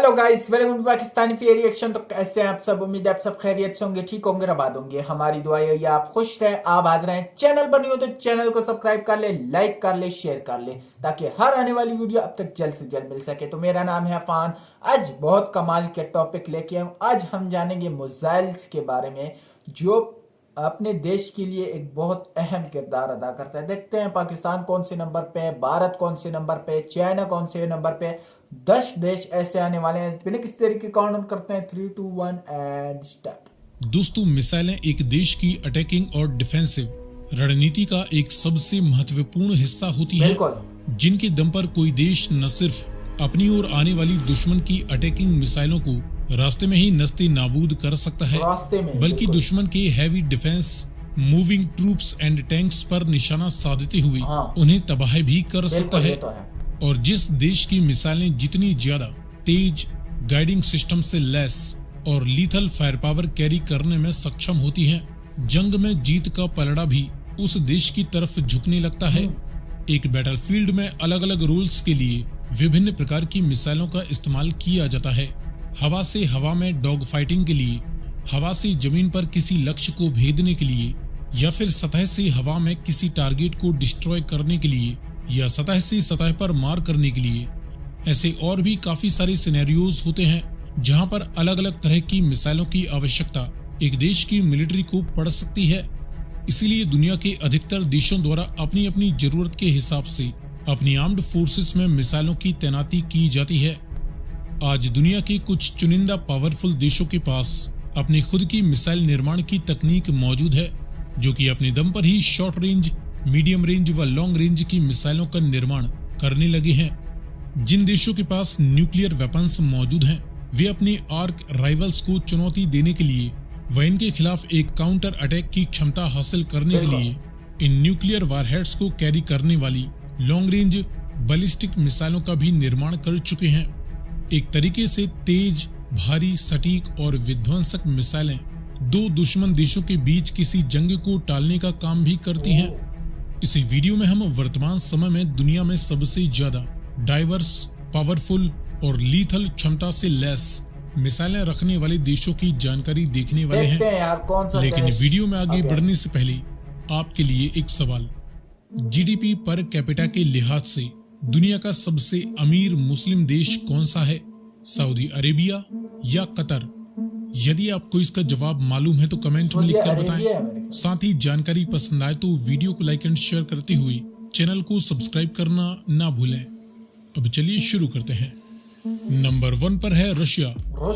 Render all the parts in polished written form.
Hello guys, welcome to Pakistani fair reaction. तो कैसे हैं आप सब? उम्मीद है आप सब खैरियत से होंगे, ठीक होंगे, आबाद होंगे। हमारी दुआ यही है आप खुश रहें, आबाद रहें। चैनल पर नहीं हो तो चैनल को सब्सक्राइब कर ले, लाइक कर ले, शेयर कर ले, ताकि हर आने वाली वीडियो अब तक जल्द से जल्द मिल सके। तो मेरा नाम है अफान। आज बहुत कमाल के टॉपिक लेके आऊँ। आज हम जानेंगे मिसाइल्स के बारे में, जो अपने देश के लिए एक बहुत अहम किरदार अदा करता है। देखते हैं पाकिस्तान कौन से नंबर पे है, भारत कौन से नंबर पे, चाइना कौन से नंबर पे। 10 देश ऐसे आने वाले हैं। बिना किस तरीके काउंट करते हैं 3, 2, 1 एंड स्टार्ट। दोस्तों, मिसाइलें एक देश की अटैकिंग और डिफेंसिव रणनीति का एक सबसे महत्वपूर्ण हिस्सा होती है, जिनके दम पर कोई देश न सिर्फ अपनी ओर आने वाली दुश्मन की अटैकिंग मिसाइलों को रास्ते में ही नस्ते नाबूद कर सकता है, बल्कि दुश्मन के heavy defence, moving troops and tanks पर निशाना साधते हुए उन्हें तबाह भी कर सकता है। और जिस देश की मिसाइलें जितनी ज्यादा तेज, गाइडिंग सिस्टम से लैस और लीथल फायर पावर कैरी करने में सक्षम होती हैं, जंग में जीत का पलड़ा भी उस देश की तरफ झुकने लगता है। एक बैटलफील्ड में अलग अलग रोल्स के लिए विभिन्न प्रकार की मिसाइलों का इस्तेमाल किया जाता है। हवा से हवा में डॉग फाइटिंग के लिए, हवा से जमीन पर किसी लक्ष्य को भेदने के लिए, या फिर सतह से हवा में किसी टारगेट को डिस्ट्रॉय करने के लिए, या सतह से सतह पर मार करने के लिए। ऐसे और भी काफी सारे सिनेरियोज होते हैं जहां पर अलग अलग तरह की मिसाइलों की आवश्यकता एक देश की मिलिट्री को पड़ सकती है। इसीलिए दुनिया के अधिकतर देशों द्वारा अपनी अपनी जरूरत के हिसाब से अपनी आर्म्ड फोर्सेस में मिसाइलों की तैनाती की जाती है। आज दुनिया के कुछ चुनिंदा पावरफुल देशों के पास अपनी खुद की मिसाइल निर्माण की तकनीक मौजूद है, जो कि अपने दम पर ही शॉर्ट रेंज, मीडियम रेंज व लॉन्ग रेंज की मिसाइलों का निर्माण करने लगे हैं। जिन देशों के पास न्यूक्लियर वेपन्स मौजूद हैं, वे अपने आर्क राइवल्स को चुनौती देने के लिए व इनके खिलाफ एक काउंटर अटैक की क्षमता हासिल करने के लिए इन न्यूक्लियर वारहेड्स को कैरी करने वाली लॉन्ग रेंज बैलिस्टिक मिसाइलों का भी निर्माण कर चुके हैं। एक तरीके से तेज, भारी, सटीक और विध्वंसक मिसाइलें दो दुश्मन देशों के बीच किसी जंग को टालने का काम भी करती हैं। इस वीडियो में हम वर्तमान समय में दुनिया में सबसे ज्यादा डाइवर्स, पावरफुल और लीथल क्षमता से लैस मिसाइलें रखने वाले देशों की जानकारी देखने वाले हैं। लेकिन वीडियो में आगे बढ़ने से पहले आपके लिए एक सवाल। जीडीपी पर कैपिटा के लिहाज से दुनिया का सबसे अमीर मुस्लिम देश कौन सा है? सऊदी अरेबिया या कतर? यदि आपको इसका जवाब मालूम है तो कमेंट में लिखकर बताएं। साथ ही जानकारी पसंद आए तो वीडियो को लाइक एंड शेयर करते हुए चैनल को सब्सक्राइब करना ना भूलें। अब चलिए शुरू करते हैं। नंबर 1 पर है रशिया,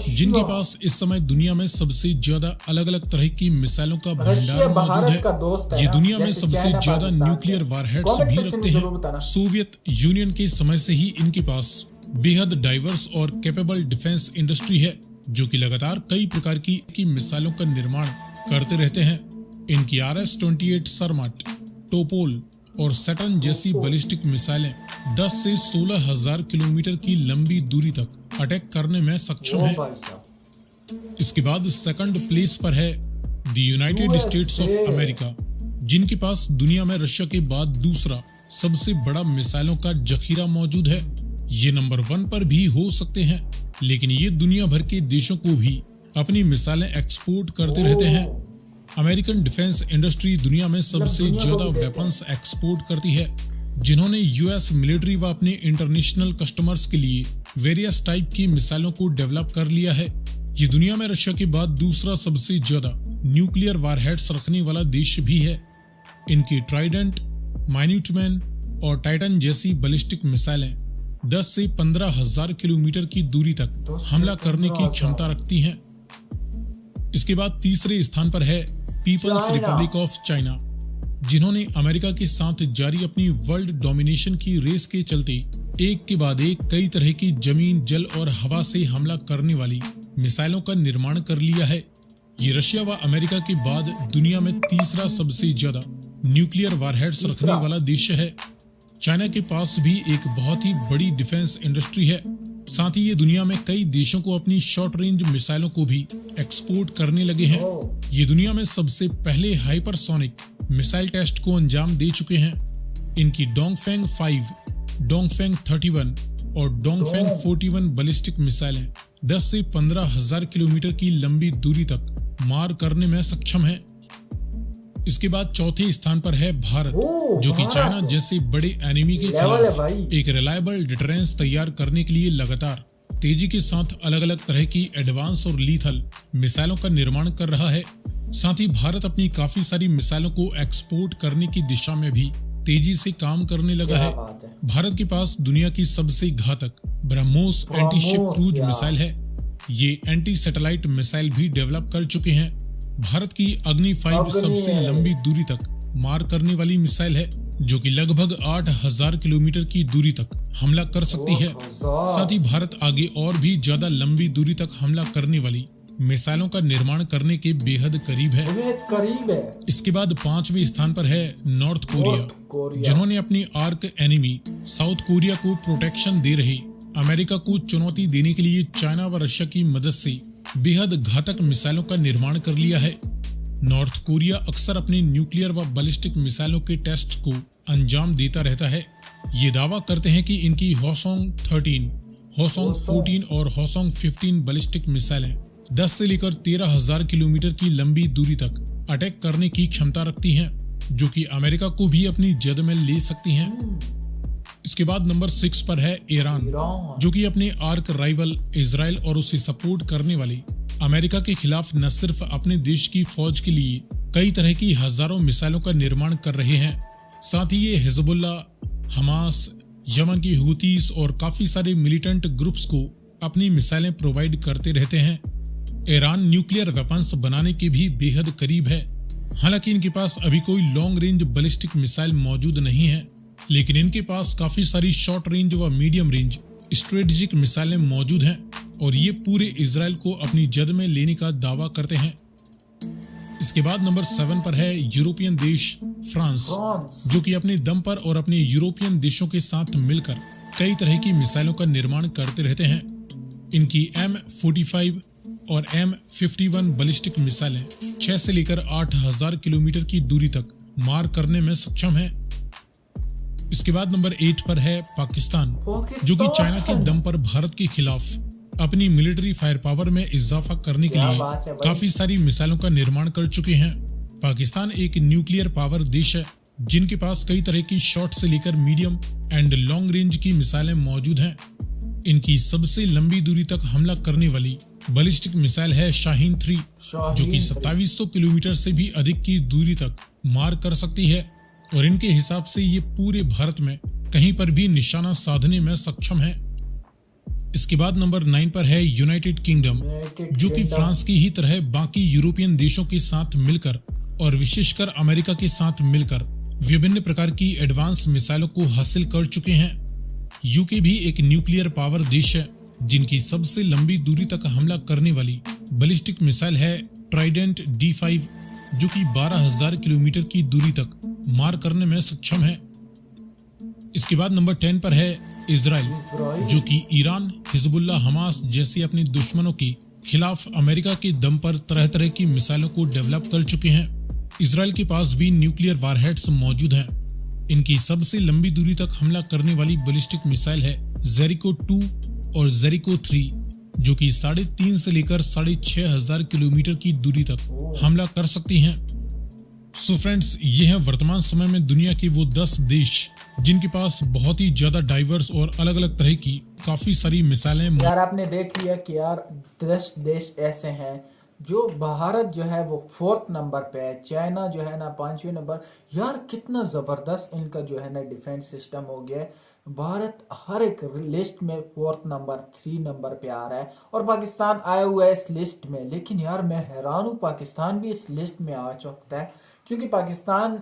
जिनके पास इस समय दुनिया में सबसे ज्यादा अलग अलग तरह की मिसाइलों का भंडार मौजूद है। ये दुनिया में सबसे ज्यादा न्यूक्लियर वारहेड्स भी रखते हैं। सोवियत यूनियन के समय से ही इनके पास बेहद डाइवर्स और कैपेबल डिफेंस इंडस्ट्री है, जो कि लगातार कई प्रकार की मिसाइलों का निर्माण करते रहते हैं। इनकी RS-28 सरमाट, टोपोल और सैटर्न जैसी बैलिस्टिक मिसाइलें 10 से 16 हजार किलोमीटर की लंबी दूरी तक अटैक करने में सक्षम है। इसके बाद सेकंड प्लेस पर है the United states of America, जिनके पास दुनिया में रशिया के बाद दूसरा सबसे बड़ा मिसाइलों का जखीरा मौजूद है। ये नंबर 1 पर भी हो सकते हैं, लेकिन ये दुनिया भर के देशों को भी अपनी मिसाइलें एक्सपोर्ट करते रहते हैं। अमेरिकन डिफेंस इंडस्ट्री दुनिया में सबसे ज्यादा वेपन्स एक्सपोर्ट करती है, जिन्होंने यूएस मिलिट्री व अपने इंटरनेशनल कस्टमर्स के लिए वेरियस टाइप की मिसाइलों को डेवलप कर लिया है। ये दुनिया में रशिया के बाद दूसरा सबसे ज्यादा न्यूक्लियर वारहेड्स रखने वाला देश भी है। इनकी ट्राइडेंट, माइन्यूटमैन और टाइटन जैसी बैलिस्टिक मिसाइलें 10 से 15 हजार किलोमीटर की दूरी तक हमला करने की क्षमता रखती हैं। इसके बाद तीसरे स्थान पर है पीपल्स रिपब्लिक ऑफ चाइना, जिन्होंने अमेरिका के साथ जारी अपनी वर्ल्ड डोमिनेशन की रेस के चलते एक के बाद एक कई तरह की जमीन, जल और हवा से हमला करने वाली मिसाइलों का निर्माण कर लिया है। ये रशिया व अमेरिका के बाद दुनिया में तीसरा सबसे ज्यादा न्यूक्लियर वारहेड्स रखने वाला देश है। चाइना के पास भी एक बहुत ही बड़ी डिफेंस इंडस्ट्री है। साथ ही ये दुनिया में कई देशों को अपनी शॉर्ट रेंज मिसाइलों को भी एक्सपोर्ट करने लगे हैं। ये दुनिया में सबसे पहले हाइपरसोनिक मिसाइल टेस्ट को अंजाम दे चुके हैं। इनकी डोंगफेंग 5, डोंगफेंग 31 और डोंगफेंग 41 बैलिस्टिक मिसाइलें 10 से 15,000 किलोमीटर की लंबी दूरी तक मार करने में सक्षम है। इसके बाद चौथे स्थान पर है भारत, जो कि चाइना जैसे बड़े एनिमी के खिलाफ एक रिलायबल डिटरेंस तैयार करने के लिए लगातार तेजी के साथ अलग अलग तरह की एडवांस और लीथल मिसाइलों का निर्माण कर रहा है। साथ ही भारत अपनी काफी सारी मिसाइलों को एक्सपोर्ट करने की दिशा में भी तेजी से काम करने लगा है। भारत के पास दुनिया की सबसे घातक BrahMos anti ship cruise missile है। ये एंटी सैटेलाइट मिसाइल भी डेवलप कर चुके हैं। भारत की अग्नि 5 सबसे लंबी दूरी तक मार करने वाली मिसाइल है, जो कि लगभग 8,000 किलोमीटर की दूरी तक हमला कर सकती है। साथ ही भारत आगे और भी ज्यादा लंबी दूरी तक हमला करने वाली मिसाइलों का निर्माण करने के बेहद करीब है। इसके बाद 5वें स्थान पर है नॉर्थ कोरिया, जिन्होंने अपनी आर्क एनिमी साउथ कोरिया को प्रोटेक्शन दे रहे अमेरिका को चुनौती देने के लिए चाइना व रशिया की मदद से बेहद घातक मिसाइलों का निर्माण कर लिया है। नॉर्थ कोरिया अक्सर अपने न्यूक्लियर व बैलिस्टिक मिसाइलों के टेस्ट को अंजाम देता रहता है। ये दावा करते हैं कि इनकी होसोंग 13, होसोंग 14 और होसोंग 15 बैलिस्टिक मिसाइलें 10 से लेकर 13,000 किलोमीटर की लंबी दूरी तक अटैक करने की क्षमता रखती हैं, जो कि अमेरिका को भी अपनी जद में ले सकती हैं। इसके बाद नंबर 6 पर है ईरान, जो कि अपने आर्क राइवल इजराइल और उसे सपोर्ट करने वाली अमेरिका के खिलाफ न सिर्फ अपने देश की फौज के लिए कई तरह की हजारों मिसाइलों का निर्माण कर रहे हैं, साथ ही ये हिजबुल्ला, हमास, यमन की हुतीस और काफी सारे मिलिटेंट ग्रुप्स को अपनी मिसाइलें प्रोवाइड करते रहते हैं। ईरान न्यूक्लियर वेपन्स बनाने के भी बेहद करीब है। हालांकि इनके पास अभी कोई लॉन्ग रेंज बैलिस्टिक मिसाइल मौजूद नहीं है, लेकिन इनके पास काफी सारी शॉर्ट रेंज व मीडियम रेंज स्ट्रेटेजिक मिसाइलें मौजूद हैं और ये पूरे इजराइल को अपनी जद में लेने का दावा करते हैं। इसके बाद नंबर 7 पर है यूरोपियन देश फ्रांस, जो कि अपने दम पर और अपने यूरोपियन देशों के साथ मिलकर कई तरह की मिसाइलों का निर्माण करते रहते हैं। इनकी M45 और M51 बैलिस्टिक मिसाइलें 6 से लेकर 8,000 किलोमीटर की दूरी तक मार करने में सक्षम है। इसके बाद नंबर 8 पर है पाकिस्तान, जो कि चाइना के दम पर भारत के खिलाफ अपनी मिलिट्री फायर पावर में इजाफा करने के लिए काफी सारी मिसाइलों का निर्माण कर चुके हैं। पाकिस्तान एक न्यूक्लियर पावर देश है, जिनके पास कई तरह की शॉर्ट से लेकर मीडियम एंड लॉन्ग रेंज की मिसाइलें मौजूद हैं। इनकी सबसे लंबी दूरी तक हमला करने वाली बैलिस्टिक मिसाइल है शाहीन 3, जो कि 2700 किलोमीटर से भी अधिक की दूरी तक मार कर सकती है और इनके हिसाब से ये पूरे भारत में कहीं पर भी निशाना साधने में सक्षम है। इसके बाद नंबर 9 पर है यूनाइटेड किंगडम, जो कि फ्रांस की ही तरह बाकी यूरोपियन देशों के साथ मिलकर और विशेषकर अमेरिका के साथ मिलकर विभिन्न प्रकार की एडवांस मिसाइलों को हासिल कर चुके हैं। यूके भी एक न्यूक्लियर पावर देश है, जिनकी सबसे लंबी दूरी तक हमला करने वाली बैलिस्टिक मिसाइल है ट्राइडेंट D5, जो कि 12,000 किलोमीटर की दूरी तक मार करने में सक्षम है। इसके बाद नंबर 10 पर है इजराइल, जो कि ईरान, हिजबुल्ला, हमास जैसे अपने दुश्मनों के खिलाफ अमेरिका के दम पर तरह तरह की मिसाइलों को डेवलप कर चुके हैं। इजराइल के पास भी न्यूक्लियर वारहेड्स मौजूद हैं। इनकी सबसे लंबी दूरी तक हमला करने वाली बैलिस्टिक मिसाइल है जेरिको 2 और जेरिको 3, जो कि 3.5 से लेकर 6,500 किलोमीटर की दूरी तक हमला कर सकती हैं। सो फ्रेंड्स, ये है वर्तमान समय में दुनिया के वो 10 देश जिनके पास बहुत ही ज्यादा डाइवर्स और अलग अलग तरह की काफी सारी मिसाइलें। यार आपने देख लिया कि यार 10 देश ऐसे हैं जो भारत जो है वो 4th नंबर पे है, चाइना जो है ना 5वें नंबर। यार कितना जबरदस्त इनका जो है ना डिफेंस सिस्टम हो गया है। भारत हर एक लिस्ट में 4th नंबर 3 नंबर पे आ रहा है और पाकिस्तान आया हुआ है इस लिस्ट में। लेकिन यार मैं हैरान हूँ, पाकिस्तान भी इस लिस्ट में आ चुका है, क्योंकि पाकिस्तान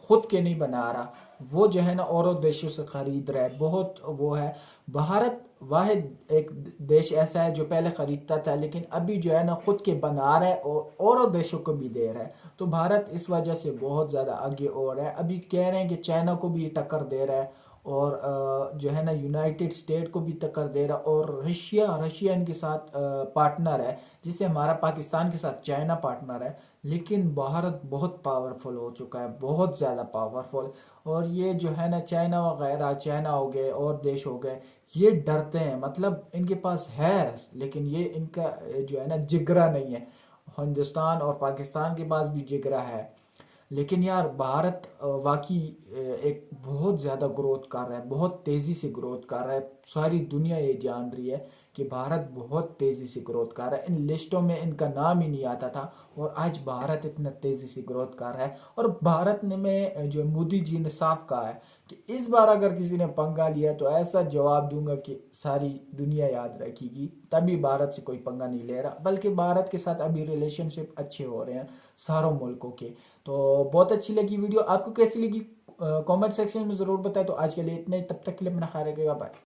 खुद के नहीं बना रहा, वो जो है ना और देशों से खरीद रहा है। बहुत वो है, भारत वाहिद एक देश ऐसा है जो पहले खरीदता था, लेकिन अभी जो है ना खुद के बना रहा है और देशों को भी दे रहा है। तो भारत इस वजह से बहुत ज़्यादा आगे हो रहा है। अभी कह रहे हैं कि चाइना को भी टक्कर दे रहा है और जो है ना यूनाइटेड स्टेट को भी टक्कर दे रहा है, और रशिया इनके साथ पार्टनर है, जिससे हमारा पाकिस्तान के साथ चाइना पार्टनर है। लेकिन भारत बहुत पावरफुल हो चुका है, बहुत ज़्यादा पावरफुल। और ये जो है ना चाइना वगैरह, चाइना हो गए और देश हो गए, ये डरते हैं, मतलब इनके पास है लेकिन ये इनका जो है ना जिगरा नहीं है। हिंदुस्तान और पाकिस्तान के पास भी जिगरा है, लेकिन यार भारत वाकई एक बहुत ज़्यादा ग्रोथ कर रहा है, बहुत तेज़ी से ग्रोथ कर रहा है। सारी दुनिया ये जान रही है कि भारत बहुत तेज़ी से ग्रोथ कर रहा है। इन लिस्टों में इनका नाम ही नहीं आता था और आज भारत इतना तेज़ी से ग्रोथ कर रहा है। और भारत ने में जो मोदी जी ने साफ कहा है कि इस बार अगर किसी ने पंगा लिया तो ऐसा जवाब दूंगा कि सारी दुनिया याद रखेगी। तभी भारत से कोई पंगा नहीं ले रहा, बल्कि भारत के साथ अभी रिलेशनशिप अच्छे हो रहे हैं सारों मुल्कों के। तो बहुत अच्छी लगी वीडियो, आपको कैसी लगी कमेंट सेक्शन में ज़रूर बताएं। तो आज के लिए इतना ही, तब तक के लिए अपना ख्याल रखिएगा, बाय।